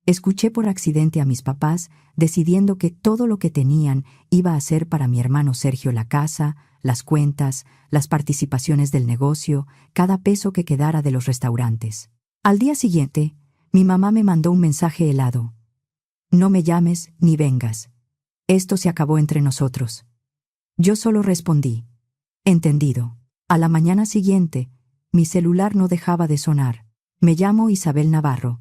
Escuché por accidente a mis papás decidiendo que todo lo que tenían iba a ser para mi hermano Sergio: la casa, las cuentas, las participaciones del negocio, cada peso que quedara de los restaurantes. Al día siguiente, mi mamá me mandó un mensaje helado. No me llames ni vengas. Esto se acabó entre nosotros. Yo solo respondí: entendido. A la mañana siguiente, mi celular no dejaba de sonar. Me llamo Isabel Navarro.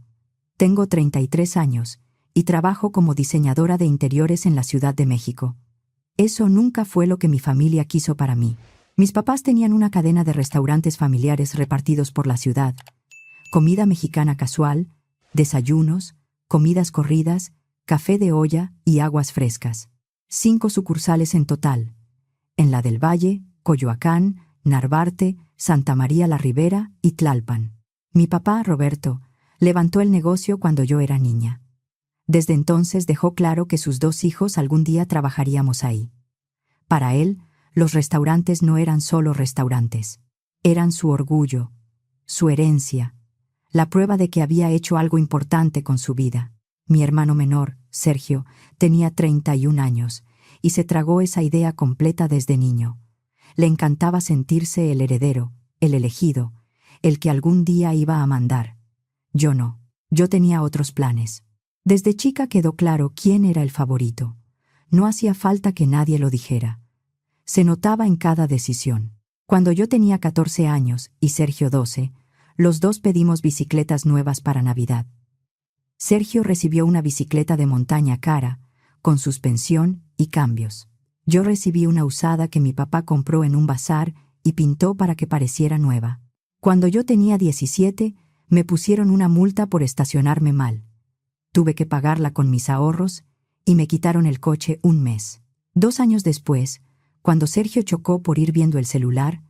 Tengo 33 años y trabajo como diseñadora de interiores en la Ciudad de México. Eso nunca fue lo que mi familia quiso para mí. Mis papás tenían una cadena de restaurantes familiares repartidos por la ciudad. Comida mexicana casual, desayunos, comidas corridas, café de olla y aguas frescas. 5 sucursales en total. En la del Valle, Coyoacán, Narvarte, Santa María la Ribera y Tlalpan. Mi papá, Roberto, levantó el negocio cuando yo era niña. Desde entonces dejó claro que sus 2 hijos algún día trabajaríamos ahí. Para él, los restaurantes no eran solo restaurantes. Eran su orgullo, su herencia, la prueba de que había hecho algo importante con su vida. Mi hermano menor, Sergio, tenía 31 años y se tragó esa idea completa desde niño. Le encantaba sentirse el heredero, el elegido, el que algún día iba a mandar. Yo no. Yo tenía otros planes. Desde chica quedó claro quién era el favorito. No hacía falta que nadie lo dijera. Se notaba en cada decisión. Cuando yo tenía 14 años y Sergio 12, los dos pedimos bicicletas nuevas para Navidad. Sergio recibió una bicicleta de montaña cara, con suspensión y cambios. Yo recibí una usada que mi papá compró en un bazar y pintó para que pareciera nueva. Cuando yo tenía 17, me pusieron una multa por estacionarme mal. Tuve que pagarla con mis ahorros y me quitaron el coche un mes. 2 años después, cuando Sergio chocó por ir viendo el celular,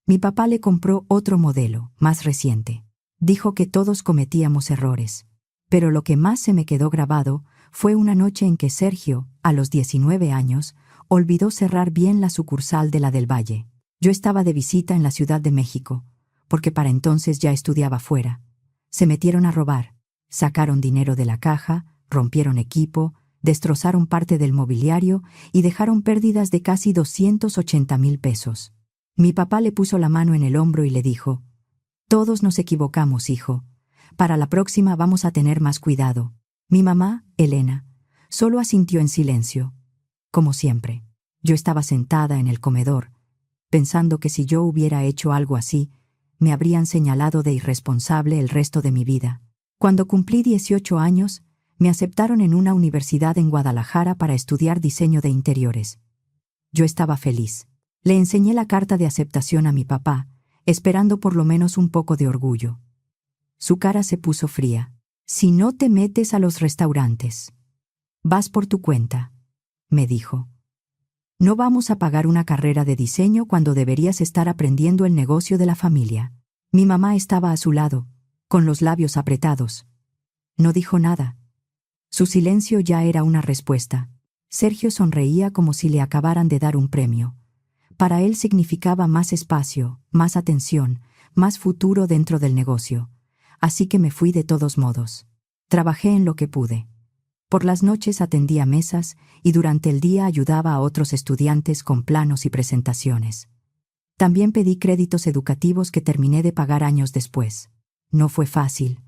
mi papá le compró otro modelo, más reciente. Dijo que todos cometíamos errores. Pero lo que más se me quedó grabado fue una noche en que Sergio, a los 19 años, olvidó cerrar bien la sucursal de la del Valle. Yo estaba de visita en la Ciudad de México, porque para entonces ya estudiaba fuera. Se metieron a robar, sacaron dinero de la caja, rompieron equipo, destrozaron parte del mobiliario y dejaron pérdidas de casi 280,000 pesos. Mi papá le puso la mano en el hombro y le dijo: «Todos nos equivocamos, hijo. Para la próxima vamos a tener más cuidado». Mi mamá, Elena, solo asintió en silencio. Como siempre, yo estaba sentada en el comedor, pensando que si yo hubiera hecho algo así, me habrían señalado de irresponsable el resto de mi vida. Cuando cumplí 18 años, me aceptaron en una universidad en Guadalajara para estudiar diseño de interiores. Yo estaba feliz. Le enseñé la carta de aceptación a mi papá, esperando por lo menos un poco de orgullo. Su cara se puso fría. «Si no te metes a los restaurantes, vas por tu cuenta», me dijo. «No vamos a pagar una carrera de diseño cuando deberías estar aprendiendo el negocio de la familia». Mi mamá estaba a su lado, con los labios apretados. No dijo nada. Su silencio ya era una respuesta. Sergio sonreía como si le acabaran de dar un premio. Para él significaba más espacio, más atención, más futuro dentro del negocio. Así que me fui de todos modos. Trabajé en lo que pude. Por las noches atendía mesas y durante el día ayudaba a otros estudiantes con planos y presentaciones. También pedí créditos educativos que terminé de pagar años después. No fue fácil.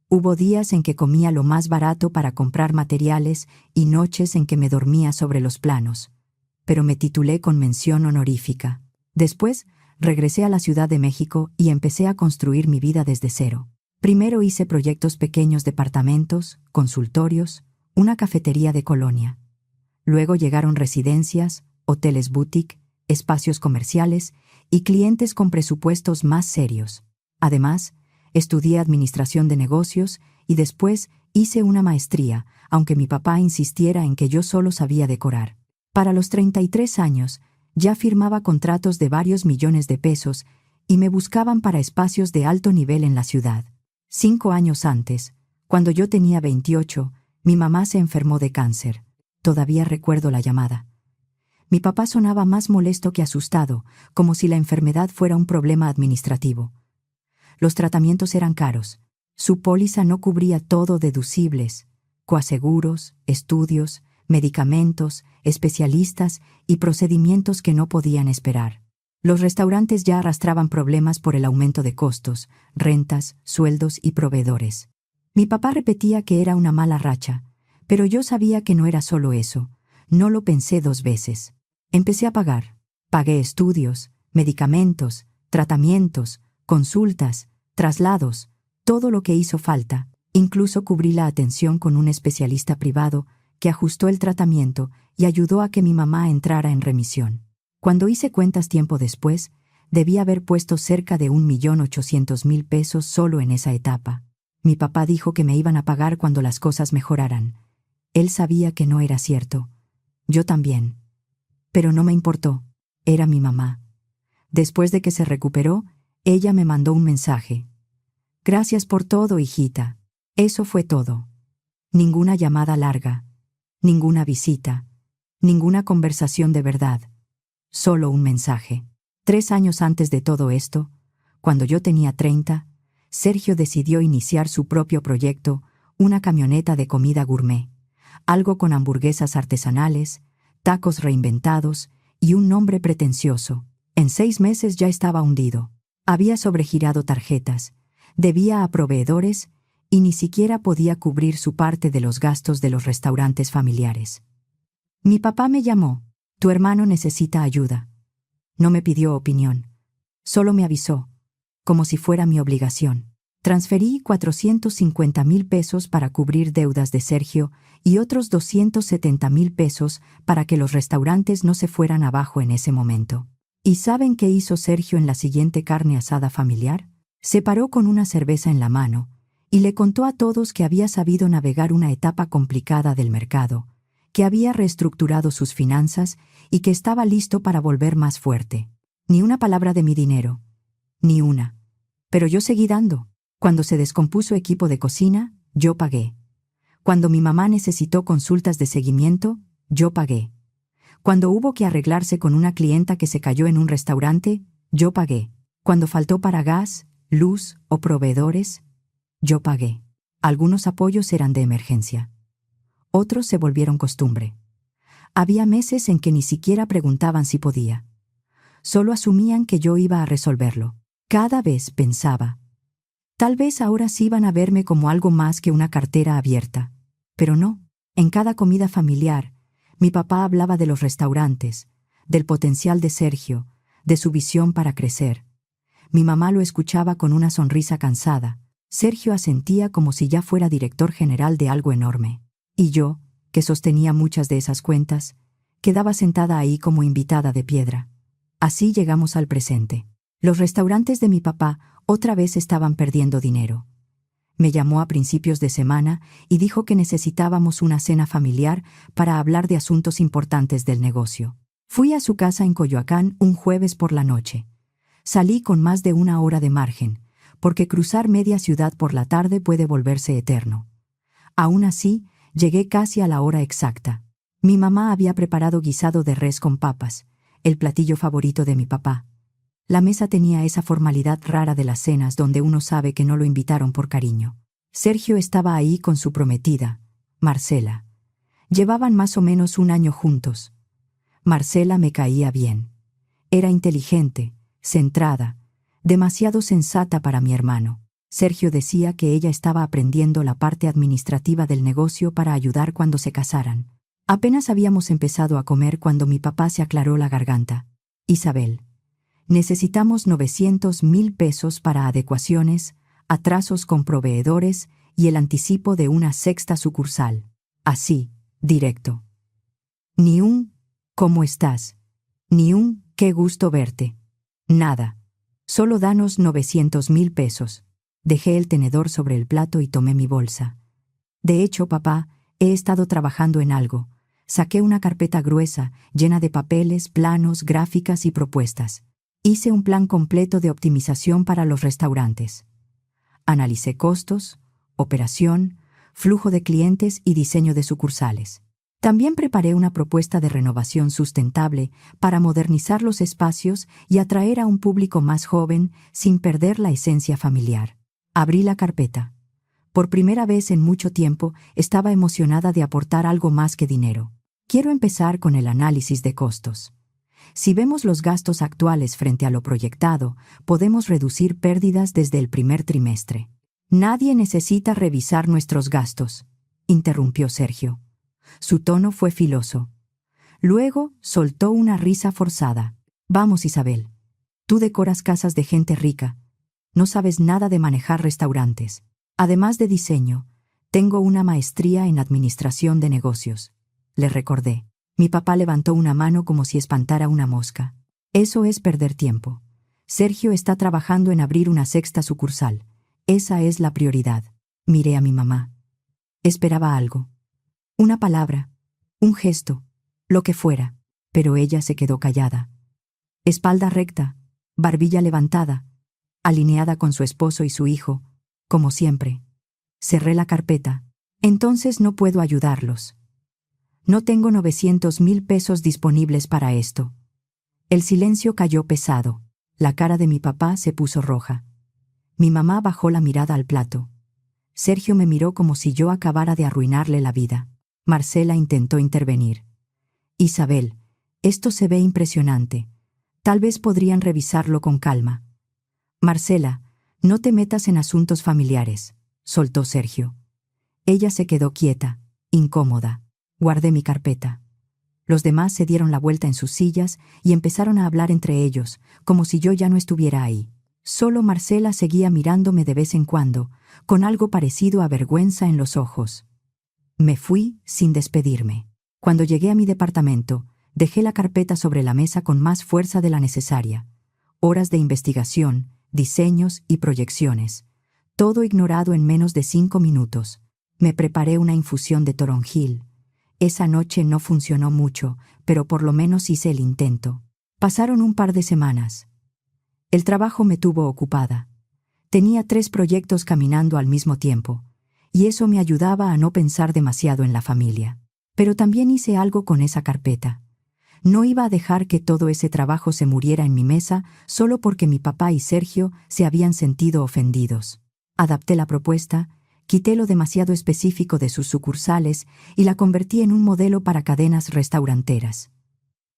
Hubo días en que comía lo más barato para comprar materiales y noches en que me dormía sobre los planos. Pero me titulé con mención honorífica. Después, regresé a la Ciudad de México y empecé a construir mi vida desde cero. Primero hice proyectos pequeños: departamentos, consultorios, una cafetería de colonia. Luego llegaron residencias, hoteles boutique, espacios comerciales y clientes con presupuestos más serios. Además, estudié administración de negocios y después hice una maestría, aunque mi papá insistiera en que yo solo sabía decorar. Para los 33 años, ya firmaba contratos de varios millones de pesos y me buscaban para espacios de alto nivel en la ciudad. 5 años antes, cuando yo tenía 28, mi mamá se enfermó de cáncer. Todavía recuerdo la llamada. Mi papá sonaba más molesto que asustado, como si la enfermedad fuera un problema administrativo. Los tratamientos eran caros. Su póliza no cubría todo: deducibles, coaseguros, estudios, medicamentos, especialistas y procedimientos que no podían esperar. Los restaurantes ya arrastraban problemas por el aumento de costos, rentas, sueldos y proveedores. Mi papá repetía que era una mala racha, pero yo sabía que no era solo eso. No lo pensé 2 veces. Empecé a pagar. Pagué estudios, medicamentos, tratamientos, consultas, traslados, todo lo que hizo falta. Incluso cubrí la atención con un especialista privado que ajustó el tratamiento y ayudó a que mi mamá entrara en remisión. Cuando hice cuentas tiempo después, debía haber puesto cerca de 1.800.000 pesos solo en esa etapa. Mi papá dijo que me iban a pagar cuando las cosas mejoraran. Él sabía que no era cierto. Yo también. Pero no me importó. Era mi mamá. Después de que se recuperó, ella me mandó un mensaje. Gracias por todo, hijita. Eso fue todo. Ninguna llamada larga. Ninguna visita. Ninguna conversación de verdad. Solo un mensaje. 3 años antes de todo esto, cuando yo tenía 30, Sergio decidió iniciar su propio proyecto, una camioneta de comida gourmet. Algo con hamburguesas artesanales, tacos reinventados y un nombre pretencioso. En 6 meses ya estaba hundido. Había sobregirado tarjetas, debía a proveedores y ni siquiera podía cubrir su parte de los gastos de los restaurantes familiares. Mi papá me llamó. Tu hermano necesita ayuda. No me pidió opinión. Solo me avisó, como si fuera mi obligación. Transferí 450.000 pesos para cubrir deudas de Sergio y otros 270.000 pesos para que los restaurantes no se fueran abajo en ese momento. ¿Y saben qué hizo Sergio en la siguiente carne asada familiar? Se paró con una cerveza en la mano y le contó a todos que había sabido navegar una etapa complicada del mercado, que había reestructurado sus finanzas y que estaba listo para volver más fuerte. Ni una palabra de mi dinero. Ni una. Pero yo seguí dando. Cuando se descompuso equipo de cocina, yo pagué. Cuando mi mamá necesitó consultas de seguimiento, yo pagué. Cuando hubo que arreglarse con una clienta que se cayó en un restaurante, yo pagué. Cuando faltó para gas, luz o proveedores, yo pagué. Algunos apoyos eran de emergencia. Otros se volvieron costumbre. Había meses en que ni siquiera preguntaban si podía. Solo asumían que yo iba a resolverlo. Cada vez pensaba, tal vez ahora sí van a verme como algo más que una cartera abierta. Pero no. En cada comida familiar, mi papá hablaba de los restaurantes, del potencial de Sergio, de su visión para crecer. Mi mamá lo escuchaba con una sonrisa cansada. Sergio asentía como si ya fuera director general de algo enorme. Y yo, que sostenía muchas de esas cuentas, quedaba sentada ahí como invitada de piedra. Así llegamos al presente. Los restaurantes de mi papá otra vez estaban perdiendo dinero. Me llamó a principios de semana y dijo que necesitábamos una cena familiar para hablar de asuntos importantes del negocio. Fui a su casa en Coyoacán un jueves por la noche. Salí con más de 1 hora de margen, porque cruzar media ciudad por la tarde puede volverse eterno. Aún así, llegué casi a la hora exacta. Mi mamá había preparado guisado de res con papas, el platillo favorito de mi papá. La mesa tenía esa formalidad rara de las cenas donde uno sabe que no lo invitaron por cariño. Sergio estaba ahí con su prometida, Marcela. Llevaban más o menos 1 año juntos. Marcela me caía bien. Era inteligente, centrada, demasiado sensata para mi hermano. Sergio decía que ella estaba aprendiendo la parte administrativa del negocio para ayudar cuando se casaran. Apenas habíamos empezado a comer cuando mi papá se aclaró la garganta. Isabel, necesitamos 900.000 pesos para adecuaciones, atrasos con proveedores y el anticipo de una 6ª sucursal. Así, directo. Ni un ¿cómo estás? Ni un qué gusto verte. Nada. Solo danos 900.000 pesos. Dejé el tenedor sobre el plato y tomé mi bolsa. De hecho, papá, he estado trabajando en algo. Saqué una carpeta gruesa, llena de papeles, planos, gráficas y propuestas. Hice un plan completo de optimización para los restaurantes. Analicé costos, operación, flujo de clientes y diseño de sucursales. También preparé una propuesta de renovación sustentable para modernizar los espacios y atraer a un público más joven sin perder la esencia familiar. Abrí la carpeta. Por primera vez en mucho tiempo, estaba emocionada de aportar algo más que dinero. Quiero empezar con el análisis de costos. Si vemos los gastos actuales frente a lo proyectado, podemos reducir pérdidas desde el primer trimestre. Nadie necesita revisar nuestros gastos, interrumpió Sergio. Su tono fue filoso. Luego soltó una risa forzada. Vamos, Isabel. Tú decoras casas de gente rica. No sabes nada de manejar restaurantes. Además de diseño, tengo una maestría en administración de negocios. Le recordé. Mi papá levantó una mano como si espantara una mosca. Eso es perder tiempo. Sergio está trabajando en abrir una sexta sucursal. Esa es la prioridad. Miré a mi mamá. Esperaba algo. Una palabra, un gesto, lo que fuera, pero ella se quedó callada. Espalda recta, barbilla levantada, alineada con su esposo y su hijo, como siempre. Cerré la carpeta. Entonces no puedo ayudarlos. No tengo 900,000 pesos disponibles para esto. El silencio cayó pesado. La cara de mi papá se puso roja. Mi mamá bajó la mirada al plato. Sergio me miró como si yo acabara de arruinarle la vida. Marcela intentó intervenir. Isabel, esto se ve impresionante. Tal vez podrían revisarlo con calma. Marcela, no te metas en asuntos familiares, soltó Sergio. Ella se quedó quieta, incómoda. Guardé mi carpeta. Los demás se dieron la vuelta en sus sillas y empezaron a hablar entre ellos, como si yo ya no estuviera ahí. Solo Marcela seguía mirándome de vez en cuando, con algo parecido a vergüenza en los ojos. Me fui sin despedirme. Cuando llegué a mi departamento, dejé la carpeta sobre la mesa con más fuerza de la necesaria. Horas de investigación, diseños y proyecciones. Todo ignorado en menos de 5 minutos. Me preparé una infusión de toronjil. Esa noche no funcionó mucho, pero por lo menos hice el intento. Pasaron un par de semanas. El trabajo me tuvo ocupada. Tenía 3 proyectos caminando al mismo tiempo, y eso me ayudaba a no pensar demasiado en la familia. Pero también hice algo con esa carpeta. No iba a dejar que todo ese trabajo se muriera en mi mesa solo porque mi papá y Sergio se habían sentido ofendidos. Adapté la propuesta, quité lo demasiado específico de sus sucursales y la convertí en un modelo para cadenas restauranteras.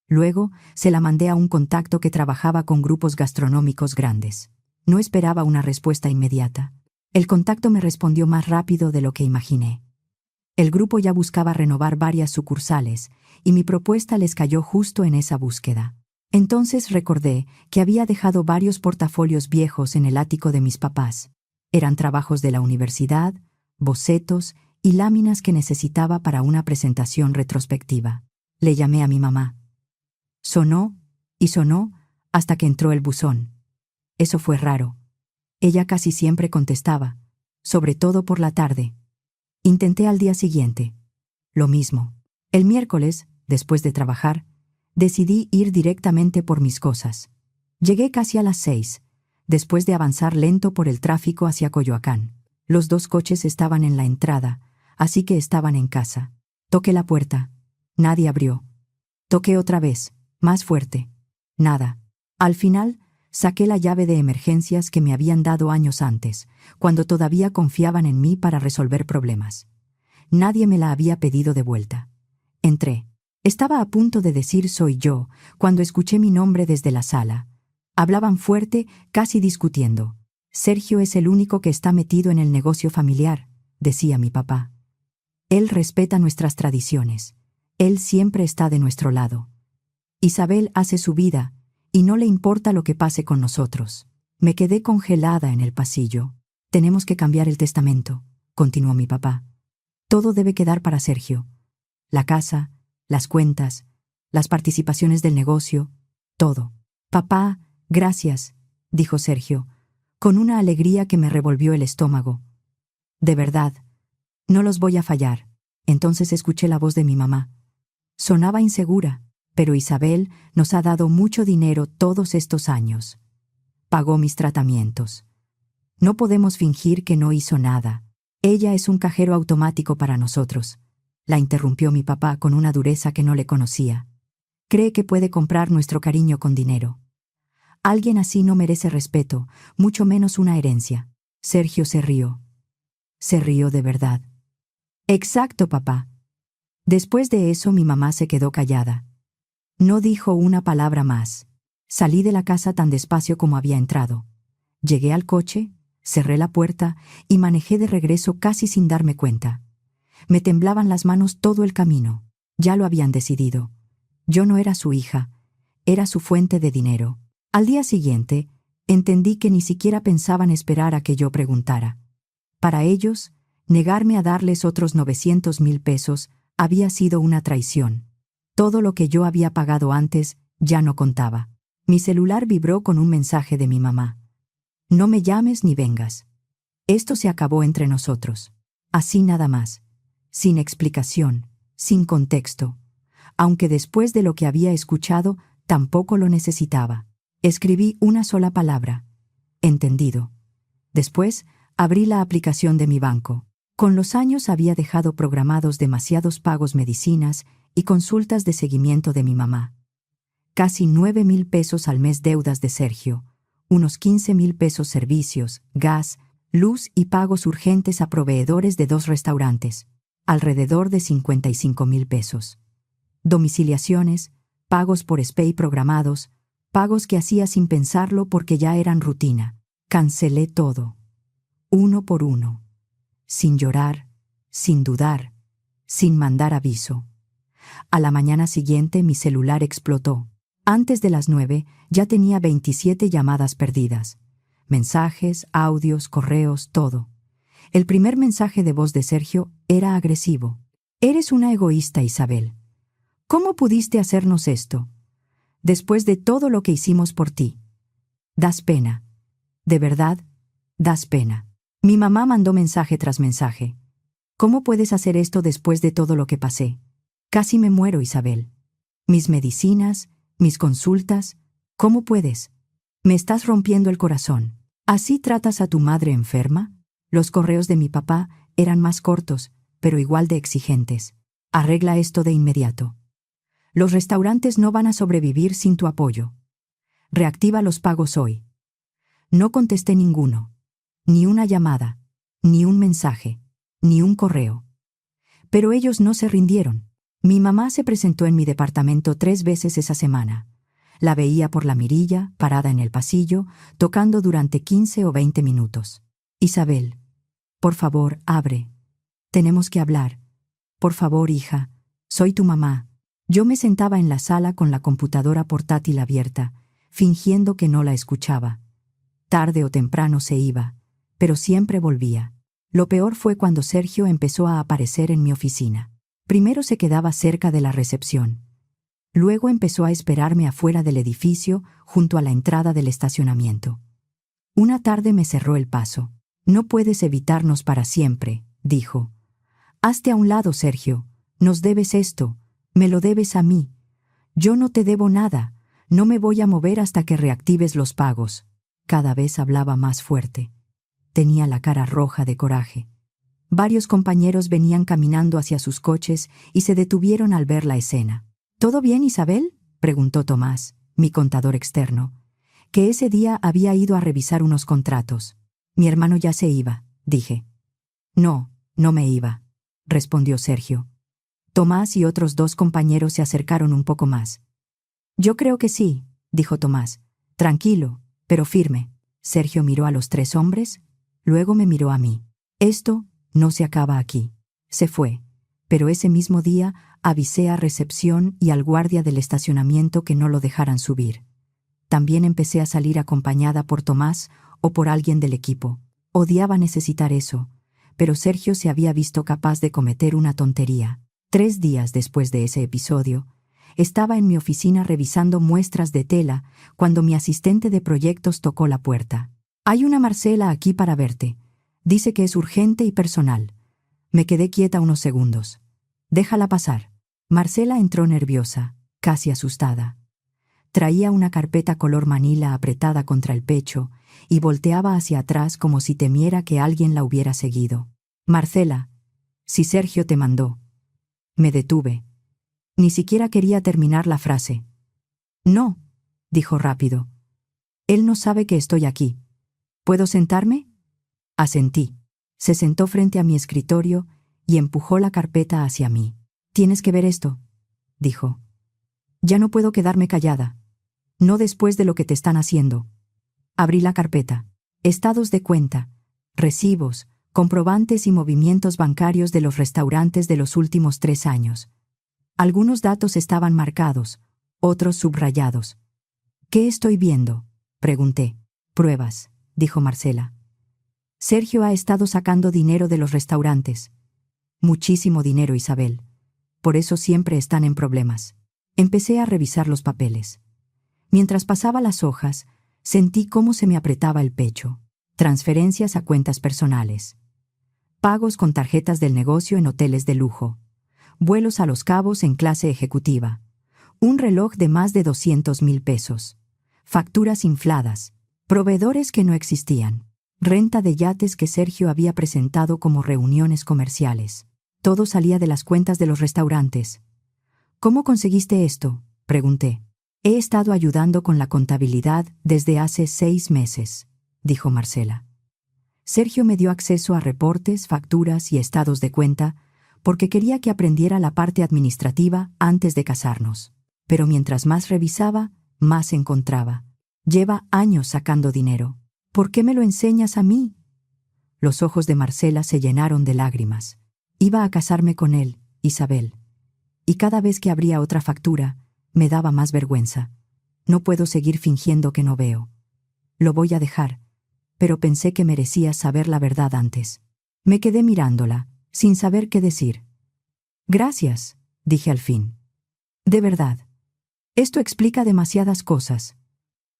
Luego, se la mandé a un contacto que trabajaba con grupos gastronómicos grandes. No esperaba una respuesta inmediata. El contacto me respondió más rápido de lo que imaginé. El grupo ya buscaba renovar varias sucursales, y mi propuesta les cayó justo en esa búsqueda. Entonces recordé que había dejado varios portafolios viejos en el ático de mis papás. Eran trabajos de la universidad, bocetos y láminas que necesitaba para una presentación retrospectiva. Le llamé a mi mamá. Sonó y sonó hasta que entró el buzón. Eso fue raro. Ella casi siempre contestaba, sobre todo por la tarde. Intenté al día siguiente. Lo mismo. El miércoles, después de trabajar, decidí ir directamente por mis cosas. Llegué casi a las 6, después de avanzar lento por el tráfico hacia Coyoacán. Los 2 coches estaban en la entrada, así que estaban en casa. Toqué la puerta. Nadie abrió. Toqué otra vez, más fuerte. Nada. Al final, saqué la llave de emergencias que me habían dado años antes, cuando todavía confiaban en mí para resolver problemas. Nadie me la había pedido de vuelta. Entré. Estaba a punto de decir soy yo, cuando escuché mi nombre desde la sala. Hablaban fuerte, casi discutiendo. Sergio es el único que está metido en el negocio familiar, decía mi papá. Él respeta nuestras tradiciones. Él siempre está de nuestro lado. Isabel hace su vida, y no le importa lo que pase con nosotros. Me quedé congelada en el pasillo. Tenemos que cambiar el testamento, continuó mi papá. Todo debe quedar para Sergio. La casa, las cuentas, las participaciones del negocio, todo. Papá, gracias, dijo Sergio, con una alegría que me revolvió el estómago. De verdad, no los voy a fallar. Entonces escuché la voz de mi mamá. Sonaba insegura, pero Isabel nos ha dado mucho dinero todos estos años. Pagó mis tratamientos. No podemos fingir que no hizo nada. Ella es un cajero automático para nosotros. La interrumpió mi papá con una dureza que no le conocía. Cree que puede comprar nuestro cariño con dinero. Alguien así no merece respeto, mucho menos una herencia. Sergio se rió. Se rió de verdad. Exacto, papá. Después de eso mi mamá se quedó callada. No dijo una palabra más. Salí de la casa tan despacio como había entrado. Llegué al coche, cerré la puerta y manejé de regreso casi sin darme cuenta. Me temblaban las manos todo el camino. Ya lo habían decidido. Yo no era su hija, era su fuente de dinero. Al día siguiente, entendí que ni siquiera pensaban esperar a que yo preguntara. Para ellos, negarme a darles otros 900,000 pesos había sido una traición. Todo lo que yo había pagado antes ya no contaba. Mi celular vibró con un mensaje de mi mamá. No me llames ni vengas. Esto se acabó entre nosotros. Así nada más. Sin explicación, sin contexto. Aunque después de lo que había escuchado, tampoco lo necesitaba. Escribí una sola palabra. Entendido. Después, abrí la aplicación de mi banco. Con los años había dejado programados demasiados pagos medicinas y consultas de seguimiento de mi mamá. Casi 9,000 pesos al mes deudas de Sergio, unos 15,000 pesos servicios, gas, luz y pagos urgentes a proveedores de 2 restaurantes, alrededor de 55,000 pesos. Domiciliaciones, pagos por SPEI programados, pagos que hacía sin pensarlo porque ya eran rutina. Cancelé todo. Uno por uno. Sin llorar, sin dudar, sin mandar aviso. A la mañana siguiente mi celular explotó. Antes de las 9 ya tenía 27 llamadas perdidas. Mensajes, audios, correos, todo. El primer mensaje de voz de Sergio era agresivo. Eres una egoísta, Isabel. ¿Cómo pudiste hacernos esto? Después de todo lo que hicimos por ti. Das pena. De verdad, das pena. Mi mamá mandó mensaje tras mensaje. ¿Cómo puedes hacer esto después de todo lo que pasé? Casi me muero, Isabel. Mis medicinas, mis consultas, ¿cómo puedes? Me estás rompiendo el corazón. ¿Así tratas a tu madre enferma? Los correos de mi papá eran más cortos, pero igual de exigentes. Arregla esto de inmediato. Los restaurantes no van a sobrevivir sin tu apoyo. Reactiva los pagos hoy. No contesté ninguno. Ni una llamada, ni un mensaje, ni un correo. Pero ellos no se rindieron. Mi mamá se presentó en mi departamento 3 veces esa semana. La veía por la mirilla, parada en el pasillo, tocando durante 15 o 20 minutos. Isabel, por favor, abre. Tenemos que hablar. Por favor, hija, soy tu mamá. Yo me sentaba en la sala con la computadora portátil abierta, fingiendo que no la escuchaba. Tarde o temprano se iba, pero siempre volvía. Lo peor fue cuando Sergio empezó a aparecer en mi oficina. Primero se quedaba cerca de la recepción. Luego empezó a esperarme afuera del edificio, junto a la entrada del estacionamiento. Una tarde me cerró el paso. No puedes evitarnos para siempre, dijo. Hazte a un lado, Sergio. Nos debes esto. Me lo debes a mí. Yo no te debo nada. No me voy a mover hasta que reactives los pagos. Cada vez hablaba más fuerte. Tenía la cara roja de coraje. Varios compañeros venían caminando hacia sus coches y se detuvieron al ver la escena. ¿Todo bien, Isabel?, preguntó Tomás, mi contador externo, que ese día había ido a revisar unos contratos. Mi hermano ya se iba, dije. No, no me iba, respondió Sergio. Tomás y otros 2 compañeros se acercaron un poco más. Yo creo que sí, dijo Tomás. Tranquilo, pero firme. Sergio miró a los 3 hombres, luego me miró a mí. Esto no se acaba aquí. Se fue, pero ese mismo día avisé a recepción y al guardia del estacionamiento que no lo dejaran subir. También empecé a salir acompañada por Tomás o por alguien del equipo. Odiaba necesitar eso, pero Sergio se había visto capaz de cometer una tontería. 3 días después de ese episodio, estaba en mi oficina revisando muestras de tela cuando mi asistente de proyectos tocó la puerta. Hay una Marcela aquí para verte. Dice que es urgente y personal. Me quedé quieta unos segundos. Déjala pasar. Marcela entró nerviosa, casi asustada. Traía una carpeta color manila apretada contra el pecho y volteaba hacia atrás como si temiera que alguien la hubiera seguido. Marcela, si Sergio te mandó. Me detuve. Ni siquiera quería terminar la frase. No, dijo rápido. Él no sabe que estoy aquí. ¿Puedo sentarme? Asentí. Se sentó frente a mi escritorio y empujó la carpeta hacia mí. «Tienes que ver esto», dijo. «Ya no puedo quedarme callada. No después de lo que te están haciendo». Abrí la carpeta. Estados de cuenta, recibos, comprobantes y movimientos bancarios de los restaurantes de los últimos 3 años. Algunos datos estaban marcados, otros subrayados. «¿Qué estoy viendo?», pregunté. «Pruebas», dijo Marcela. «Sergio ha estado sacando dinero de los restaurantes. Muchísimo dinero, Isabel. Por eso siempre están en problemas». Empecé a revisar los papeles. Mientras pasaba las hojas, sentí cómo se me apretaba el pecho. Transferencias a cuentas personales. Pagos con tarjetas del negocio en hoteles de lujo. Vuelos a Los Cabos en clase ejecutiva. Un reloj de más de 200,000 pesos. Facturas infladas. Proveedores que no existían. Renta de yates que Sergio había presentado como reuniones comerciales. Todo salía de las cuentas de los restaurantes. «¿Cómo conseguiste esto?», pregunté. «He estado ayudando con la contabilidad desde hace 6 meses», dijo Marcela. Sergio me dio acceso a reportes, facturas y estados de cuenta porque quería que aprendiera la parte administrativa antes de casarnos. Pero mientras más revisaba, más encontraba. «Lleva años sacando dinero. ¿Por qué me lo enseñas a mí?». Los ojos de Marcela se llenaron de lágrimas. «Iba a casarme con él, Isabel. Y cada vez que abría otra factura, me daba más vergüenza. No puedo seguir fingiendo que no veo. Lo voy a dejar, pero pensé que merecía saber la verdad antes». Me quedé mirándola, sin saber qué decir. «Gracias», dije al fin. «De verdad. Esto explica demasiadas cosas».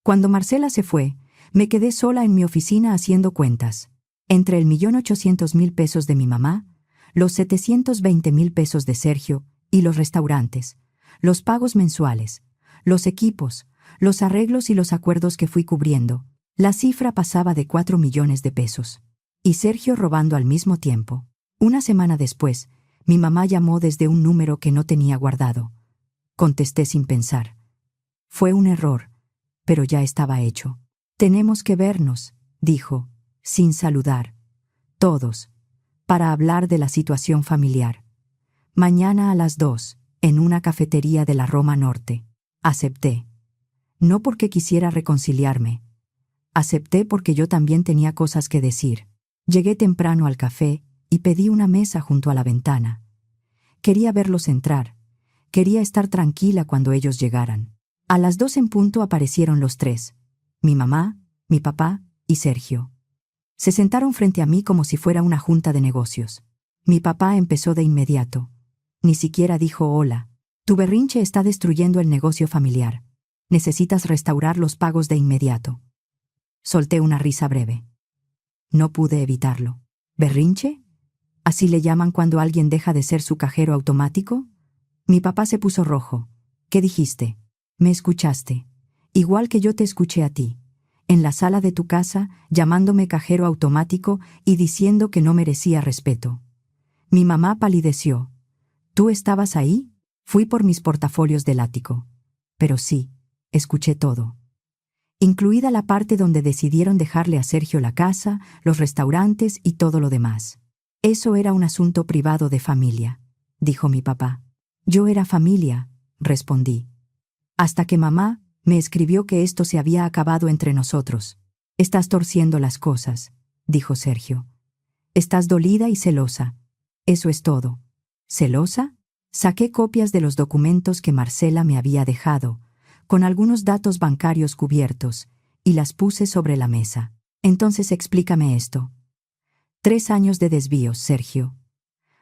Cuando Marcela se fue, me quedé sola en mi oficina haciendo cuentas. Entre el 1.800.000 pesos de mi mamá, los 720,000 pesos de Sergio y los restaurantes, los pagos mensuales, los equipos, los arreglos y los acuerdos que fui cubriendo, la cifra pasaba de 4 millones de pesos. Y Sergio robando al mismo tiempo. Una semana después, mi mamá llamó desde un número que no tenía guardado. Contesté sin pensar. Fue un error, pero ya estaba hecho. «Tenemos que vernos», dijo, sin saludar. «Todos, para hablar de la situación familiar. Mañana a las 2, en una cafetería de la Roma Norte». Acepté. No porque quisiera reconciliarme. Acepté porque yo también tenía cosas que decir. Llegué temprano al café y pedí una mesa junto a la ventana. Quería verlos entrar. Quería estar tranquila cuando ellos llegaran. A las 2 en punto aparecieron los 3. Mi mamá, mi papá y Sergio. Se sentaron frente a mí como si fuera una junta de negocios. Mi papá empezó de inmediato. Ni siquiera dijo hola. «Tu berrinche está destruyendo el negocio familiar. Necesitas restaurar los pagos de inmediato». Solté una risa breve. No pude evitarlo. «¿Berrinche? ¿Así le llaman cuando alguien deja de ser su cajero automático?». Mi papá se puso rojo. «¿Qué dijiste?». «Me escuchaste. Igual que yo te escuché a ti. En la sala de tu casa, llamándome cajero automático y diciendo que no merecía respeto». Mi mamá palideció. «¿Tú estabas ahí?». Fui por mis portafolios del ático. Pero sí, escuché todo. Incluida la parte donde decidieron dejarle a Sergio la casa, los restaurantes y todo lo demás. «Eso era un asunto privado de familia», dijo mi papá. «Yo era familia», respondí. «Hasta que mamá me escribió que esto se había acabado entre nosotros». «Estás torciendo las cosas», dijo Sergio. «Estás dolida y celosa. Eso es todo». «¿Celosa?». Saqué copias de los documentos que Marcela me había dejado, con algunos datos bancarios cubiertos, y las puse sobre la mesa. «Entonces explícame esto». 3 años de desvíos, Sergio.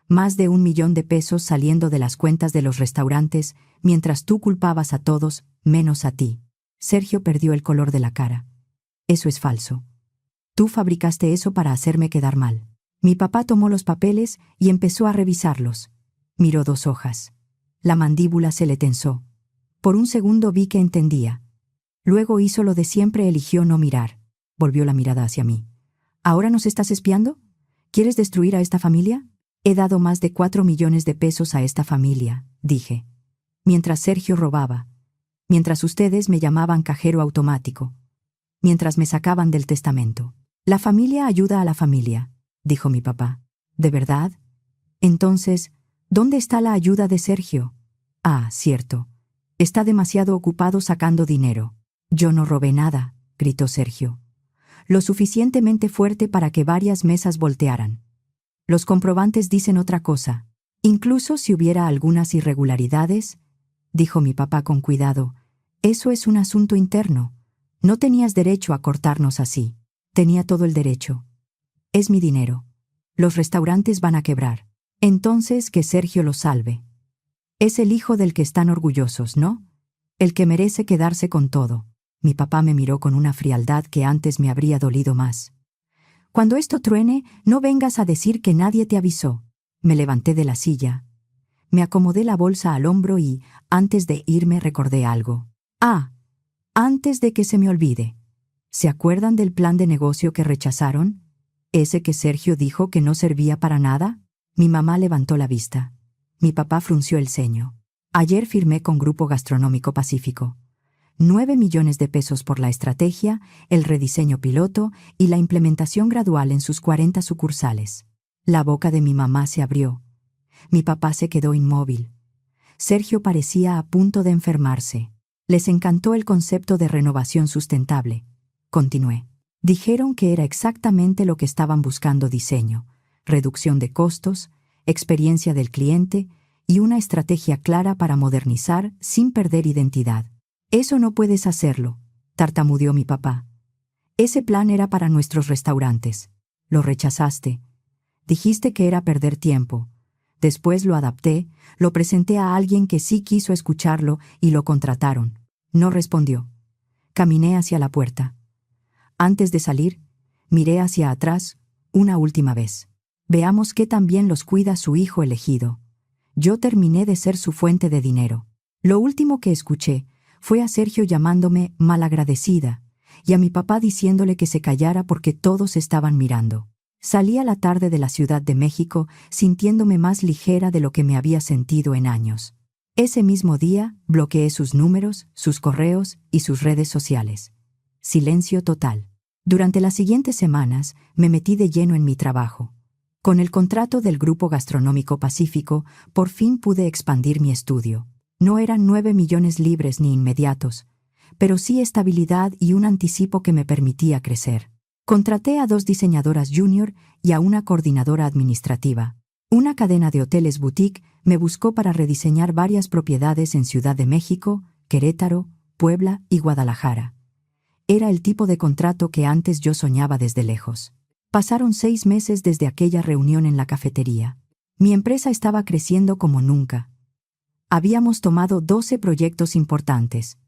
Más de 1 millón de pesos saliendo de las cuentas de los restaurantes, mientras tú culpabas a todos, menos a ti. Sergio perdió el color de la cara. «Eso es falso. Tú fabricaste eso para hacerme quedar mal». Mi papá tomó los papeles y empezó a revisarlos. Miró 2 hojas. La mandíbula se le tensó. Por un segundo vi que entendía. Luego hizo lo de siempre, eligió no mirar. Volvió la mirada hacia mí. «¿Ahora nos estás espiando? ¿Quieres destruir a esta familia?». «He dado más de 4 millones de pesos a esta familia», dije. «Mientras Sergio robaba. Mientras ustedes me llamaban cajero automático. Mientras me sacaban del testamento. La familia ayuda a la familia», dijo mi papá. ¿De verdad? Entonces, ¿dónde está la ayuda de Sergio? Ah, cierto. Está demasiado ocupado sacando dinero. Yo no robé nada, gritó Sergio. Lo suficientemente fuerte para que varias mesas voltearan. Los comprobantes dicen otra cosa. Incluso si hubiera algunas irregularidades, dijo mi papá con cuidado, eso es un asunto interno. No tenías derecho a cortarnos así. Tenía todo el derecho. Es mi dinero. Los restaurantes van a quebrar. Entonces que Sergio los salve. Es el hijo del que están orgullosos, ¿no? El que merece quedarse con todo. Mi papá me miró con una frialdad que antes me habría dolido más. Cuando esto truene, no vengas a decir que nadie te avisó. Me levanté de la silla. Me acomodé la bolsa al hombro y, antes de irme, recordé algo. Ah, antes de que se me olvide. ¿Se acuerdan del plan de negocio que rechazaron? ¿Ese que Sergio dijo que no servía para nada? Mi mamá levantó la vista. Mi papá frunció el ceño. Ayer firmé con Grupo Gastronómico Pacífico. 9 millones de pesos por la estrategia, el rediseño piloto y la implementación gradual en sus 40 sucursales. La boca de mi mamá se abrió. Mi papá se quedó inmóvil. Sergio parecía a punto de enfermarse. Les encantó el concepto de renovación sustentable. Continué. Dijeron que era exactamente lo que estaban buscando: diseño, reducción de costos, experiencia del cliente y una estrategia clara para modernizar sin perder identidad. Eso no puedes hacerlo, tartamudeó mi papá. Ese plan era para nuestros restaurantes. Lo rechazaste. Dijiste que era perder tiempo. Después lo adapté, lo presenté a alguien que sí quiso escucharlo y lo contrataron. No respondió. Caminé hacia la puerta. Antes de salir, miré hacia atrás una última vez. Veamos qué tan bien los cuida su hijo elegido. Yo terminé de ser su fuente de dinero. Lo último que escuché fue a Sergio llamándome malagradecida y a mi papá diciéndole que se callara porque todos estaban mirando. Salí a la tarde de la Ciudad de México sintiéndome más ligera de lo que me había sentido en años. Ese mismo día bloqueé sus números, sus correos y sus redes sociales. Silencio total. Durante las siguientes semanas me metí de lleno en mi trabajo. Con el contrato del Grupo Gastronómico Pacífico, por fin pude expandir mi estudio. No eran 9 millones libres ni inmediatos, pero sí estabilidad y un anticipo que me permitía crecer. Contraté a 2 diseñadoras junior y a una coordinadora administrativa. Una cadena de hoteles boutique me buscó para rediseñar varias propiedades en Ciudad de México, Querétaro, Puebla y Guadalajara. Era el tipo de contrato que antes yo soñaba desde lejos. Pasaron 6 meses desde aquella reunión en la cafetería. Mi empresa estaba creciendo como nunca. Habíamos tomado 12 proyectos importantes.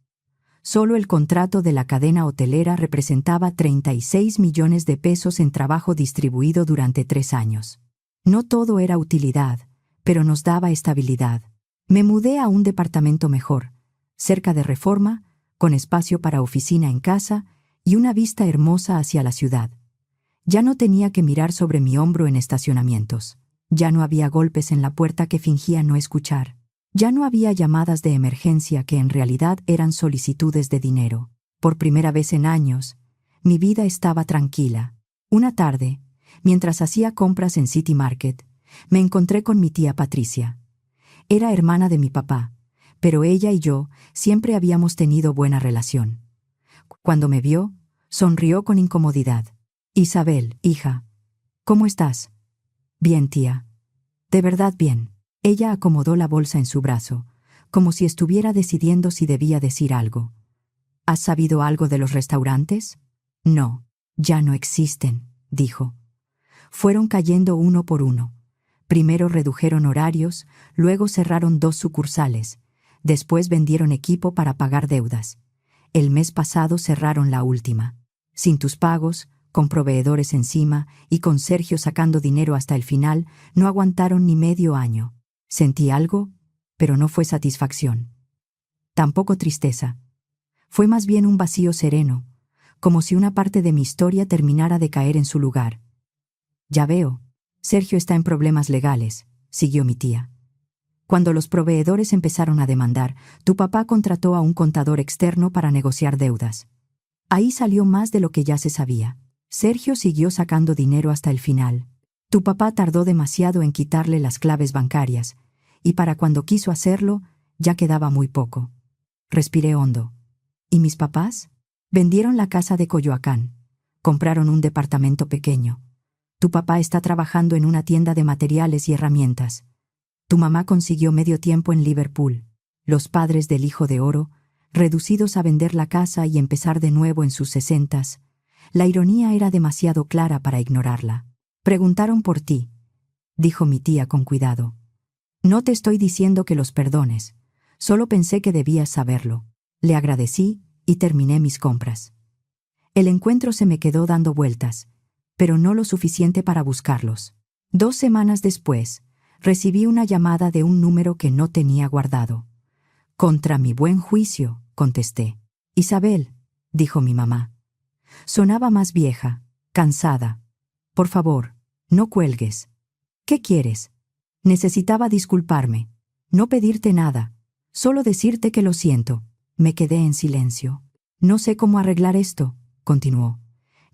Solo el contrato de la cadena hotelera representaba 36 millones de pesos en trabajo distribuido durante 3 años. No todo era utilidad, pero nos daba estabilidad. Me mudé a un departamento mejor, cerca de Reforma, con espacio para oficina en casa y una vista hermosa hacia la ciudad. Ya no tenía que mirar sobre mi hombro en estacionamientos. Ya no había golpes en la puerta que fingía no escuchar. Ya no había llamadas de emergencia que en realidad eran solicitudes de dinero. Por primera vez en años, mi vida estaba tranquila. Una tarde, mientras hacía compras en City Market, me encontré con mi tía Patricia. Era hermana de mi papá, pero ella y yo siempre habíamos tenido buena relación. Cuando me vio, sonrió con incomodidad. Isabel, hija, ¿cómo estás? Bien, tía. De verdad bien. Ella acomodó la bolsa en su brazo, como si estuviera decidiendo si debía decir algo. ¿Has sabido algo de los restaurantes? No, ya no existen, dijo. Fueron cayendo uno por uno. Primero redujeron horarios, luego cerraron 2 sucursales, después vendieron equipo para pagar deudas. El mes pasado cerraron la última. Sin tus pagos, con proveedores encima y con Sergio sacando dinero hasta el final, no aguantaron ni medio año. Sentí algo, pero no fue satisfacción. Tampoco tristeza. Fue más bien un vacío sereno, como si una parte de mi historia terminara de caer en su lugar. Ya veo, Sergio está en problemas legales, siguió mi tía. Cuando los proveedores empezaron a demandar, tu papá contrató a un contador externo para negociar deudas. Ahí salió más de lo que ya se sabía. Sergio siguió sacando dinero hasta el final. Tu papá tardó demasiado en quitarle las claves bancarias, y para cuando quiso hacerlo, ya quedaba muy poco. Respiré hondo. ¿Y mis papás? Vendieron la casa de Coyoacán. Compraron un departamento pequeño. Tu papá está trabajando en una tienda de materiales y herramientas. Tu mamá consiguió medio tiempo en Liverpool. Los padres del hijo de oro, reducidos a vender la casa y empezar de nuevo en sus 60s. La ironía era demasiado clara para ignorarla. Preguntaron por ti, dijo mi tía con cuidado. No te estoy diciendo que los perdones. Solo pensé que debías saberlo. Le agradecí y terminé mis compras. El encuentro se me quedó dando vueltas, pero no lo suficiente para buscarlos. 2 semanas después, recibí una llamada de un número que no tenía guardado. Contra mi buen juicio, contesté. Isabel, dijo mi mamá. Sonaba más vieja, cansada. Por favor, no cuelgues. ¿Qué quieres? Necesitaba disculparme, no pedirte nada, solo decirte que lo siento. Me quedé en silencio. No sé cómo arreglar esto, continuó.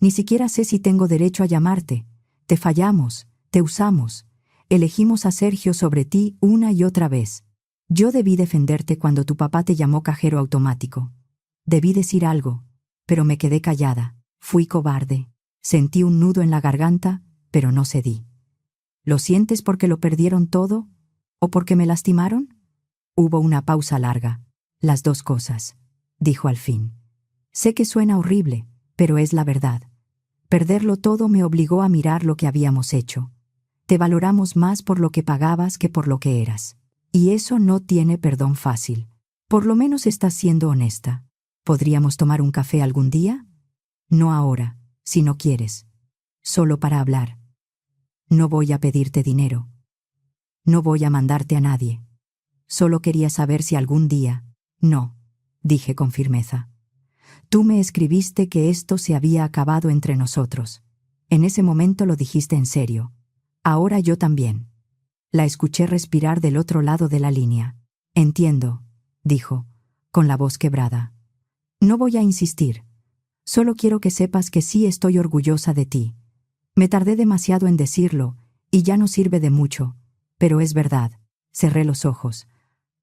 Ni siquiera sé si tengo derecho a llamarte. Te fallamos, te usamos. Elegimos a Sergio sobre ti una y otra vez. Yo debí defenderte cuando tu papá te llamó cajero automático. Debí decir algo, pero me quedé callada. Fui cobarde. Sentí un nudo en la garganta, pero no cedí. ¿Lo sientes porque lo perdieron todo? ¿O porque me lastimaron? Hubo una pausa larga. Las dos cosas, dijo al fin. Sé que suena horrible, pero es la verdad. Perderlo todo me obligó a mirar lo que habíamos hecho. Te valoramos más por lo que pagabas que por lo que eras. Y eso no tiene perdón fácil. Por lo menos estás siendo honesta. ¿Podríamos tomar un café algún día? No ahora, si no quieres. Solo para hablar. No voy a pedirte dinero. No voy a mandarte a nadie. Solo quería saber si algún día... No, dije con firmeza. Tú me escribiste que esto se había acabado entre nosotros. En ese momento lo dijiste en serio. Ahora yo también. La escuché respirar del otro lado de la línea. Entiendo, dijo, con la voz quebrada. No voy a insistir. Solo quiero que sepas que sí estoy orgullosa de ti. Me tardé demasiado en decirlo, y ya no sirve de mucho, pero es verdad. Cerré los ojos.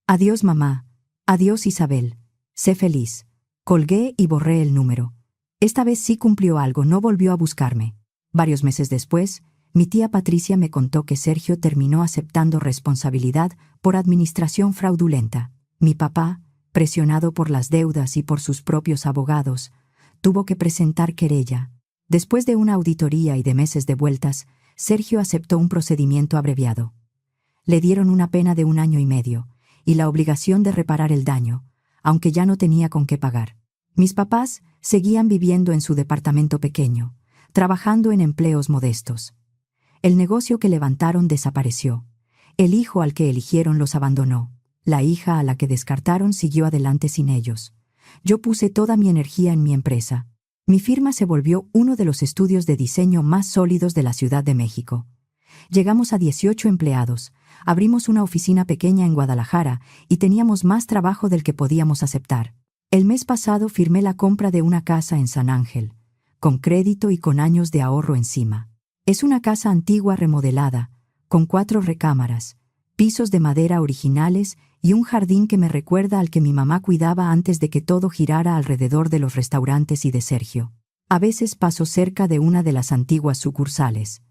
Adiós, mamá. Adiós, Isabel. Sé feliz. Colgué y borré el número. Esta vez sí cumplió algo, no volvió a buscarme. Varios meses después, mi tía Patricia me contó que Sergio terminó aceptando responsabilidad por administración fraudulenta. Mi papá, presionado por las deudas y por sus propios abogados, tuvo que presentar querella. Después de una auditoría y de meses de vueltas, Sergio aceptó un procedimiento abreviado. Le dieron una pena de 1 año y medio, y la obligación de reparar el daño, aunque ya no tenía con qué pagar. Mis papás seguían viviendo en su departamento pequeño, trabajando en empleos modestos. El negocio que levantaron desapareció. El hijo al que eligieron los abandonó. La hija a la que descartaron siguió adelante sin ellos. Yo puse toda mi energía en mi empresa. Mi firma se volvió uno de los estudios de diseño más sólidos de la Ciudad de México. Llegamos a 18 empleados, abrimos una oficina pequeña en Guadalajara y teníamos más trabajo del que podíamos aceptar. El mes pasado firmé la compra de una casa en San Ángel, con crédito y con años de ahorro encima. Es una casa antigua remodelada, con 4 recámaras, pisos de madera originales y un jardín que me recuerda al que mi mamá cuidaba antes de que todo girara alrededor de los restaurantes y de Sergio. A veces paso cerca de una de las antiguas sucursales.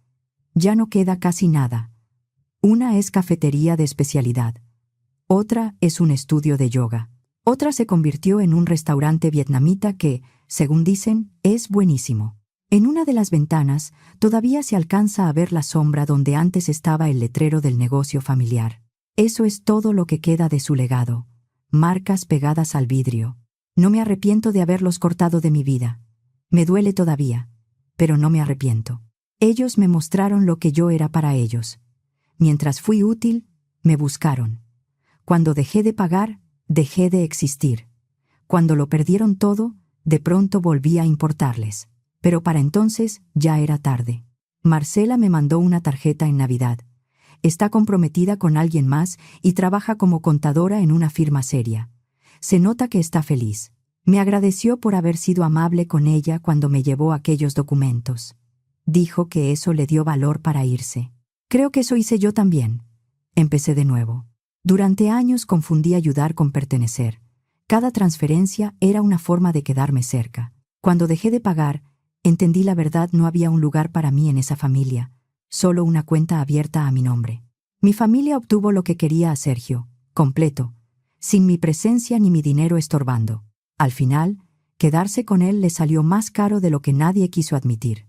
Ya no queda casi nada. Una es cafetería de especialidad. Otra es un estudio de yoga. Otra se convirtió en un restaurante vietnamita que, según dicen, es buenísimo. En una de las ventanas todavía se alcanza a ver la sombra donde antes estaba el letrero del negocio familiar. Eso es todo lo que queda de su legado. Marcas pegadas al vidrio. No me arrepiento de haberlos cortado de mi vida. Me duele todavía, pero no me arrepiento. Ellos me mostraron lo que yo era para ellos. Mientras fui útil, me buscaron. Cuando dejé de pagar, dejé de existir. Cuando lo perdieron todo, de pronto volví a importarles. Pero para entonces ya era tarde. Marcela me mandó una tarjeta en Navidad. Está comprometida con alguien más y trabaja como contadora en una firma seria. Se nota que está feliz. Me agradeció por haber sido amable con ella cuando me llevó aquellos documentos. Dijo que eso le dio valor para irse. Creo que eso hice yo también. Empecé de nuevo. Durante años confundí ayudar con pertenecer. Cada transferencia era una forma de quedarme cerca. Cuando dejé de pagar, entendí la verdad: no había un lugar para mí en esa familia, solo una cuenta abierta a mi nombre. Mi familia obtuvo lo que quería a Sergio, completo, sin mi presencia ni mi dinero estorbando. Al final, quedarse con él le salió más caro de lo que nadie quiso admitir.